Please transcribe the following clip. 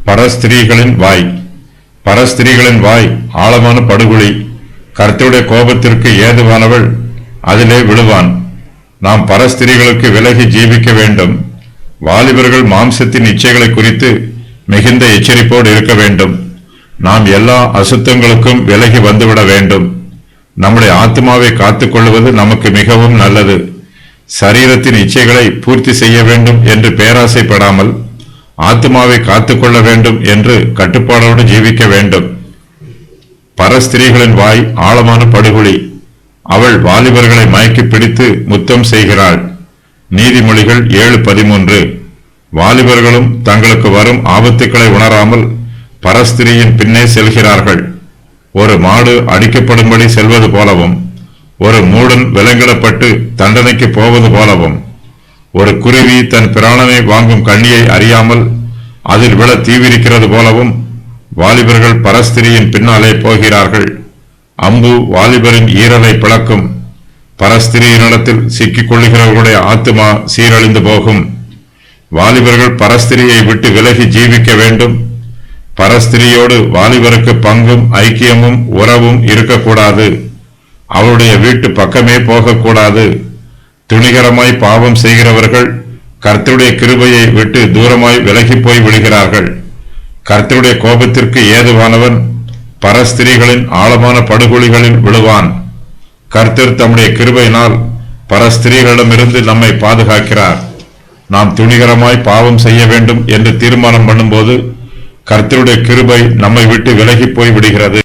பரஸ்திரீகளின் வாய். பரஸ்திரீகளின் வாய் ஆழமான படுகுழி. கர்த்தருடைய கோபத்திற்கு ஏதுவானவள் அதிலே விழுவான். நாம் பரஸ்திரீகளுக்கு விலகி ஜீவிக்க வேண்டும். வாலிபர்கள் மாம்சத்தின் இச்சைகளை குறித்து மிகுந்த எச்சரிப்போடு இருக்க வேண்டும். நாம் எல்லா அசுத்தங்களுக்கும் விலகி வந்துவிட வேண்டும். நம்முடைய ஆத்மாவை காத்துக் கொள்வது நமக்கு மிகவும் நல்லது. சரீரத்தின் இச்சைகளை பூர்த்தி செய்ய வேண்டும் என்று பேராசைப்படாமல் ஆத்மாவை காத்துக்கொள்ள வேண்டும் என்று கட்டுப்பாடோடு ஜீவிக்க வேண்டும். பரஸ்திரீகளின் வாய் ஆழமான படுகுழி. அவள் வாலிபர்களை மயக்கி பிடித்து முத்தம் செய்கிறாள். நீதிமொழிகள் 7:13. வாலிபர்களும் தங்களுக்கு வரும் ஆபத்துக்களை உணராமல் பரஸ்திரியின் பின்னே செல்கிறார்கள். ஒரு மாடு அடிக்கப்படும்படி செல்வது போலவும், ஒரு மூடன் விலங்கிடப்பட்டு தண்டனைக்கு போவது போலவும், ஒரு குருவி தன் பிராணனை வாங்கும் கண்ணியை அறியாமல் அதில் விழ தீவிரிக்கிறது போலவும் வாலிபர்கள் பரஸ்திரியின் பின்னாலே போகிறார்கள். அம்பு வாலிபரின் ஈரலை பிளக்கும். பரஸ்திரியினிடத்தில் சிக்கிக் கொள்ளுகிறவர்களுடைய ஆத்துமா சீரழிந்து போகும். வாலிபர்கள் பரஸ்திரியை விட்டு விலகி ஜீவிக்க வேண்டும். பரஸ்திரியோடு வாலிபருக்கு பங்கும் ஐக்கியமும் உறவும் இருக்கக்கூடாது. அவருடைய வீட்டு பக்கமே போகக்கூடாது. துணிகரமாய் பாவம் செய்கிறவர்கள் கர்த்தருடைய கிருபையை விட்டு தூரமாய் விலகி போய் விடுகிறார்கள். கர்த்தருடைய கோபத்திற்கு ஏதுவானவன் பரஸ்திரீகளின் ஆழமான படுகொலிகளில் விழுவான். கர்த்தர் தம்முடைய கிருபையினால் பரஸ்திரீகளிடமிருந்து நம்மை பாதுகாக்கிறார். நாம் துணிகரமாய் பாவம் செய்ய வேண்டும் என்று தீர்மானம் பண்ணும்போது கர்த்தருடைய கிருபை நம்மை விட்டு விலகி போய் விடுகிறது.